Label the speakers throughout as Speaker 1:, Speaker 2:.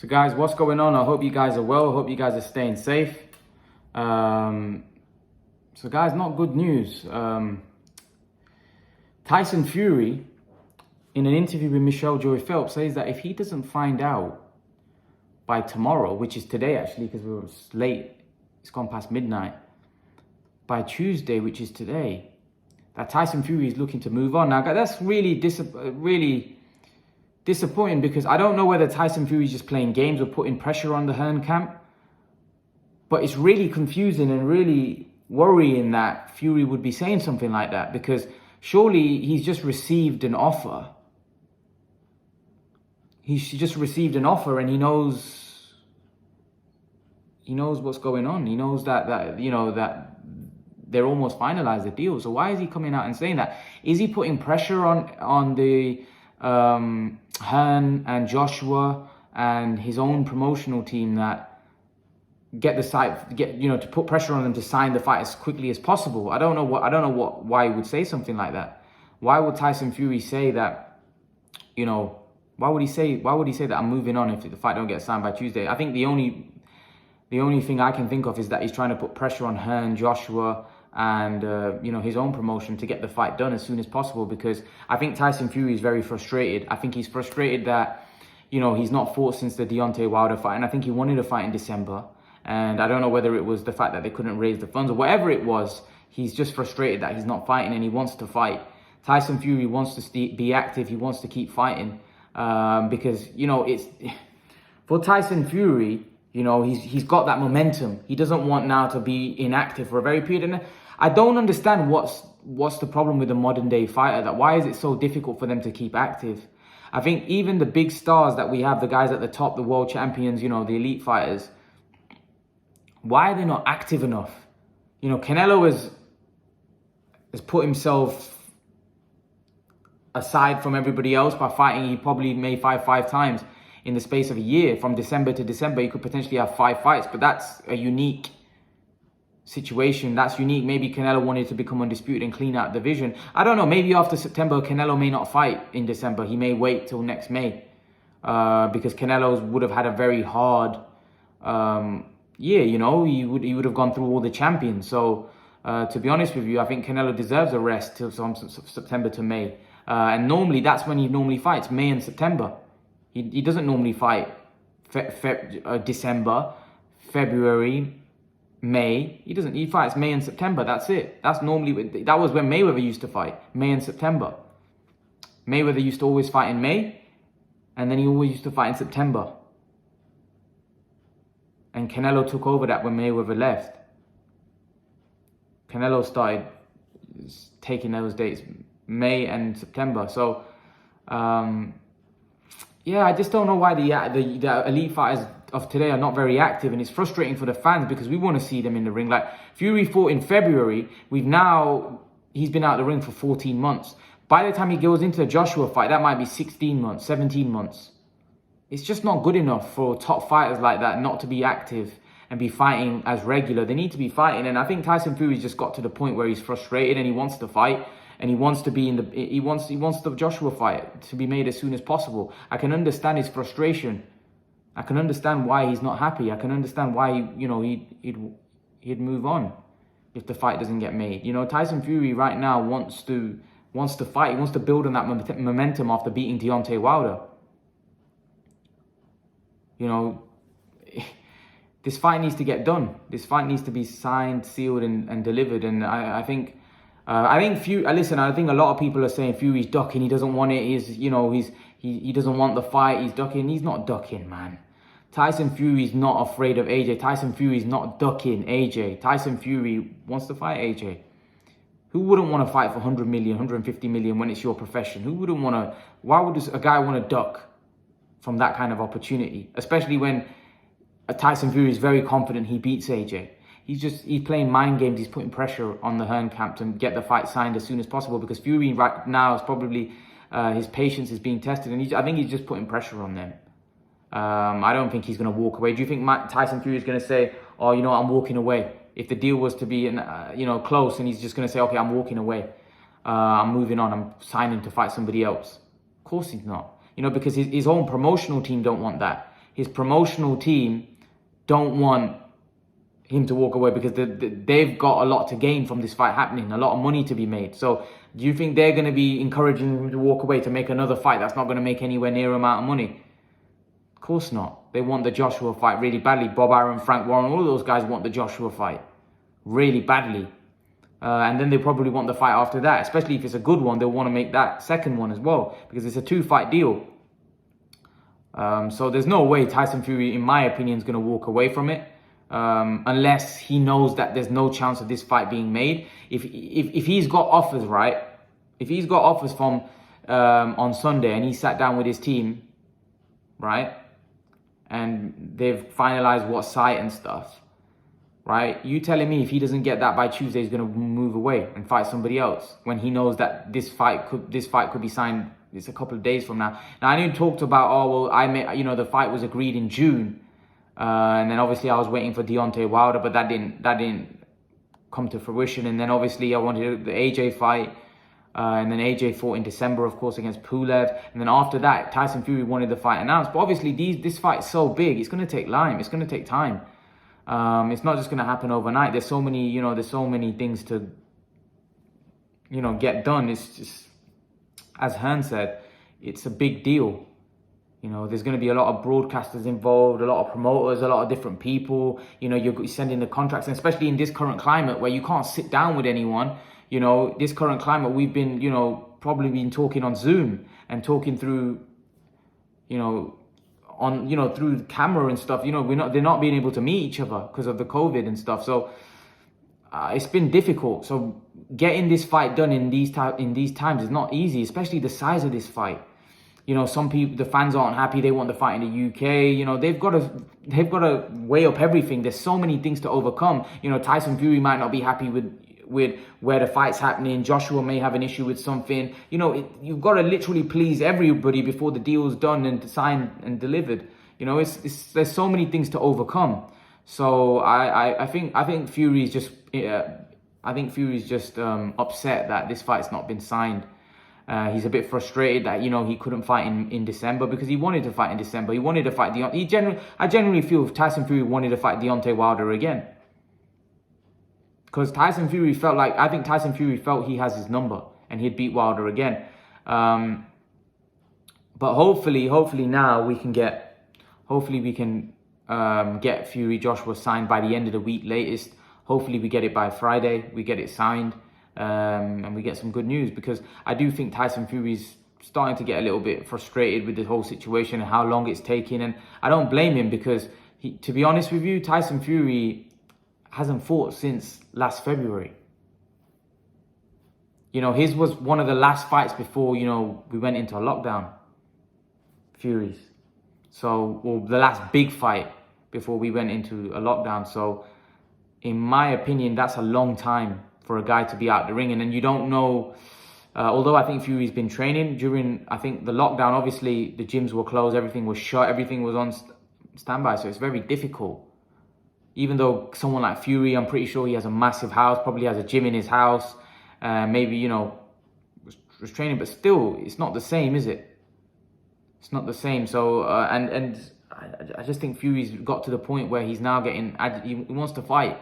Speaker 1: So guys, what's going on? I hope you guys are well. I hope you guys are staying safe. So guys, not good news. Tyson Fury, in an interview with Michelle Joy Phelps, says that if he doesn't find out by tomorrow, which is today actually, because we were late, it's gone past midnight, by Tuesday, which is today, that Tyson Fury is looking to move on. Now, that's really disappointing, because I don't know whether Tyson Fury is just playing games or putting pressure on the Hearn camp, but it's really confusing and really worrying that Fury would be saying something like that, because surely he's just received an offer. He's just received an offer, and he knows what's going on. He knows that they're almost finalized the deal. So why is he coming out and saying that? Is he putting pressure on the Hearn and Joshua and his own promotional team that to put pressure on them to sign the fight as quickly as possible? I don't know why he would say something like that. Why would Tyson Fury say that? Why would he say that I'm moving on if the fight don't get signed by Tuesday? I think the only thing I can think of is that he's trying to put pressure on Hearn, Joshua, and his own promotion to get the fight done as soon as possible, because I think Tyson Fury is very frustrated. I think he's frustrated that he's not fought since the Deontay Wilder fight, and I think he wanted a fight in December, and I don't know whether it was the fact that they couldn't raise the funds or whatever it was. He's just frustrated that he's not fighting, and he wants to fight. Tyson Fury wants to be active. He wants to keep fighting, because it's for Tyson Fury. He's got that momentum. He doesn't want now to be inactive for a very period. And I don't understand what's the problem with the modern day fighter. That why is it so difficult for them to keep active? I think even the big stars that we have, the guys at the top, the world champions, the elite fighters, why are they not active enough? Canelo has put himself aside from everybody else by fighting. He probably may fight 5 times in the space of a year. From December to December, you could potentially have 5 fights, but that's a unique situation. That's unique. Maybe Canelo wanted to become undisputed and clean out the division. I don't know. Maybe after September, Canelo may not fight in December. He may wait till next May, because Canelo would have had a very hard year. He would have gone through all the champions. So to be honest with you, I think Canelo deserves a rest till from September to May. And normally that's when he normally fights, May and September. He doesn't normally fight December, February, May. He fights May and September. That's it. That was when Mayweather used to fight, May and September. Mayweather used to always fight in May, and then he always used to fight in September. And Canelo took over that when Mayweather left. Canelo started taking those dates, May and September. So, yeah, I just don't know why the elite fighters of today are not very active, and it's frustrating for the fans because we want to see them in the ring. Like Fury fought in February. He's been out of the ring for 14 months. By the time he goes into the Joshua fight, that might be 16 months, 17 months. It's just not good enough for top fighters like that not to be active and be fighting as regular. They need to be fighting, and I think Tyson Fury's just got to the point where he's frustrated and he wants to fight. And he wants to be he wants the Joshua fight to be made as soon as possible. I can understand his frustration. I can understand why he's not happy. I can understand why he'd move on if the fight doesn't get made. Tyson Fury right now wants to fight. He wants to build on that momentum after beating Deontay Wilder. This fight needs to get done. This fight needs to be signed, sealed, and delivered. And I think Fury. Listen, I think a lot of people are saying Fury's ducking. He doesn't want it. He doesn't want the fight. He's ducking. He's not ducking, man. Tyson Fury's not afraid of AJ. Tyson Fury's not ducking AJ. Tyson Fury wants to fight AJ. Who wouldn't want to fight for 100 million, 150 million when it's your profession? Who wouldn't want to? Why would a guy want to duck from that kind of opportunity? Especially when Tyson Fury is very confident he beats AJ. He's playing mind games. He's putting pressure on the Hearn camp to get the fight signed as soon as possible, because Fury right now is probably his patience is being tested, and I think he's just putting pressure on them. I don't think he's going to walk away. Do you think Tyson Fury is going to say, "Oh, I'm walking away"? If the deal was to be close, and he's just going to say, "Okay, I'm walking away. I'm moving on. I'm signing to fight somebody else." Of course he's not. Because his own promotional team don't want that. his promotional team don't want him to walk away because they've got a lot to gain from this fight happening, a lot of money to be made. So do you think they're going to be encouraging him to walk away to make another fight that's not going to make anywhere near amount of money? Of course not. They want the Joshua fight really badly. Bob Arum, Frank Warren, all of those guys want the Joshua fight really badly. And then they probably want the fight after that, especially if it's a good one. They'll want to make that second one as well because it's a 2-fight deal. So there's no way Tyson Fury, in my opinion, is going to walk away from it. Unless he knows that there's no chance of this fight being made. If he's got offers, right? If he's got offers from on Sunday and he sat down with his team, right? And they've finalized what site and stuff, right? You telling me if he doesn't get that by Tuesday, he's going to move away and fight somebody else when he knows that this fight could be signed. It's a couple of days from now. Now I know you talked about, oh well, the fight was agreed in June. And then obviously I was waiting for Deontay Wilder, but that didn't come to fruition. And then obviously I wanted the AJ fight, and then AJ fought in December, of course, against Pulev. And then after that, Tyson Fury wanted the fight announced. But obviously this fight's so big, it's going to take time. It's going to take time. It's not just going to happen overnight. There's so many things to, get done. It's just, as Hearn said, it's a big deal. There's going to be a lot of broadcasters involved, a lot of promoters, a lot of different people. You're sending the contracts, and especially in this current climate where you can't sit down with anyone. This current climate, we've been, probably been talking on Zoom and talking through, through the camera and stuff. They're not being able to meet each other because of the COVID and stuff. So it's been difficult. So getting this fight done in these times is not easy, especially the size of this fight. Some people, the fans aren't happy. They want the fight in the UK. They've got to weigh up everything. There's so many things to overcome. Tyson Fury might not be happy with where the fight's happening. Joshua may have an issue with something. You've got to literally please everybody before the deal's done and signed and delivered. There's so many things to overcome. So I think Fury's just upset that this fight's not been signed. He's a bit frustrated that he couldn't fight in December because he wanted to fight in December. He wanted to fight I generally feel if Tyson Fury wanted to fight Deontay Wilder again, because Tyson Fury felt he has his number and he'd beat Wilder again. But hopefully now we can get Fury Joshua signed by the end of the week latest. Hopefully we get it by Friday. We get it signed. And we get some good news, because I do think Tyson Fury's starting to get a little bit frustrated with the whole situation and how long it's taking. And I don't blame him, because to be honest with you, Tyson Fury hasn't fought since last February. His was one of the last fights before, we went into a lockdown. Fury's. So, the last big fight before we went into a lockdown. So, in my opinion, that's a long time for a guy to be out the ring. And then you don't know, although I think Fury's been training during, I think, the lockdown. Obviously, the gyms were closed, everything was shut, everything was on standby. So it's very difficult. Even though someone like Fury, I'm pretty sure he has a massive house, probably has a gym in his house, maybe, was training, but still, it's not the same, is it? It's not the same. So, and I just think Fury's got to the point where he's now he wants to fight.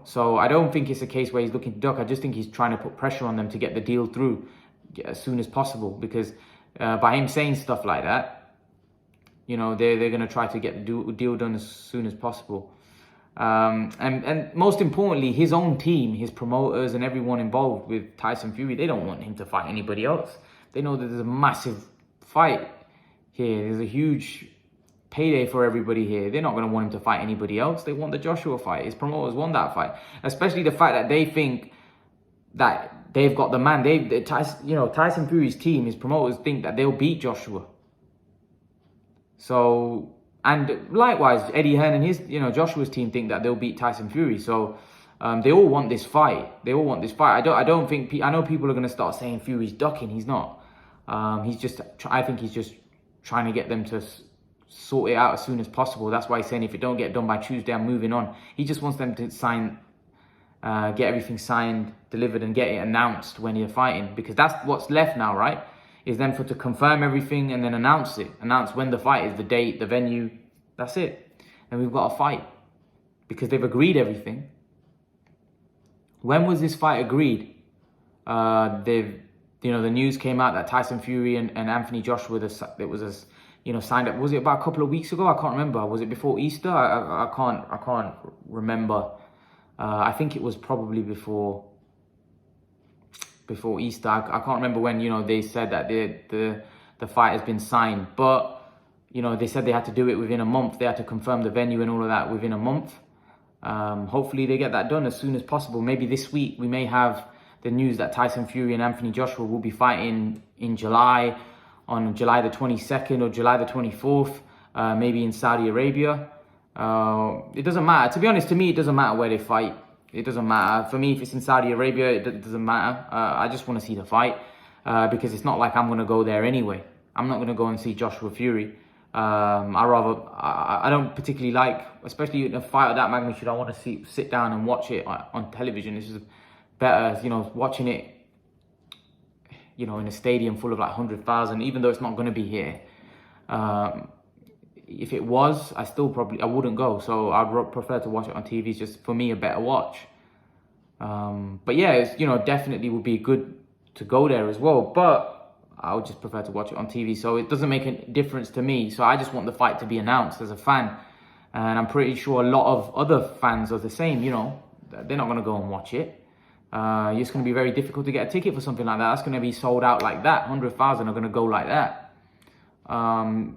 Speaker 1: So I don't think it's a case where he's looking to duck. I just think he's trying to put pressure on them to get the deal through as soon as possible, because by him saying stuff like that, they're going to try to get the deal done as soon as possible. And most importantly, his own team, his promoters and everyone involved with Tyson Fury, they don't want him to fight anybody else. They know that there's a massive fight here. There's a huge payday for everybody here. They're not going to want him to fight anybody else. They want the Joshua fight. His promoters want that fight, especially the fact that they think that they've got the man. Tyson Fury's team, his promoters think that they'll beat Joshua. So, and likewise, Eddie Hearn and his, Joshua's team think that they'll beat Tyson Fury. So, they all want this fight. I know people are going to start saying Fury's ducking. He's not. I think he's just trying to get them to sort it out as soon as possible. That's why he's saying if it don't get done by Tuesday, I'm moving on. He just wants them to sign, get everything signed, delivered, and get it announced when you're fighting, because that's what's left now, right? is then for to confirm everything and then announce it. Announce when the fight is, the date, the venue. That's it. And we've got a fight because they've agreed everything. When was this fight agreed? The news came out that Tyson Fury and Anthony Joshua, signed up. Was it about a couple of weeks ago? I can't remember. Was it before Easter? I can't remember. I think it was probably before Easter. I can't remember when, they said that the fight has been signed. But, they said they had to do it within a month. They had to confirm the venue and all of that within a month. Hopefully they get that done as soon as possible. Maybe this week we may have the news that Tyson Fury and Anthony Joshua will be fighting in July, on July the 22nd or July the 24th, maybe in Saudi Arabia. It doesn't matter. To be honest, to me, it doesn't matter where they fight. It doesn't matter. For me, if it's in Saudi Arabia, it doesn't matter. I just want to see the fight because it's not like I'm going to go there anyway. I'm not going to go and see Joshua Fury. I don't particularly like, especially in a fight of that magnitude, I want to sit down and watch it on television. This is better, watching it, in a stadium full of like 100,000, even though it's not going to be here. If it was, I wouldn't go. So I'd prefer to watch it on TV. It's just, for me, a better watch. But yeah, it's, definitely would be good to go there as well. But I would just prefer to watch it on TV. So it doesn't make a difference to me. So I just want the fight to be announced as a fan. And I'm pretty sure a lot of other fans are the same, they're not going to go and watch it. It's going to be very difficult to get a ticket for something like that. That's going to be sold out like that. 100,000 are going to go like that.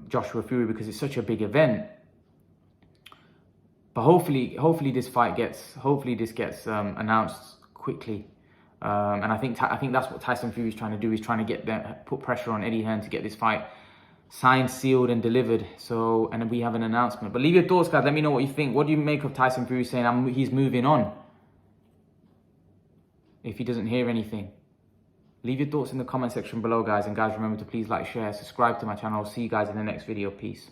Speaker 1: Joshua Fury, because it's such a big event. But hopefully this gets announced quickly. And I think that's what Tyson Fury is trying to do. He's trying to put pressure on Eddie Hearn to get this fight signed, sealed, and delivered. So, and then we have an announcement. But leave your thoughts, guys. Let me know what you think. What do you make of Tyson Fury saying he's moving on if he doesn't hear anything? Leave your thoughts in the comment section below, guys. And guys, remember to please like, share, subscribe to my channel. I'll see you guys in the next video. Peace.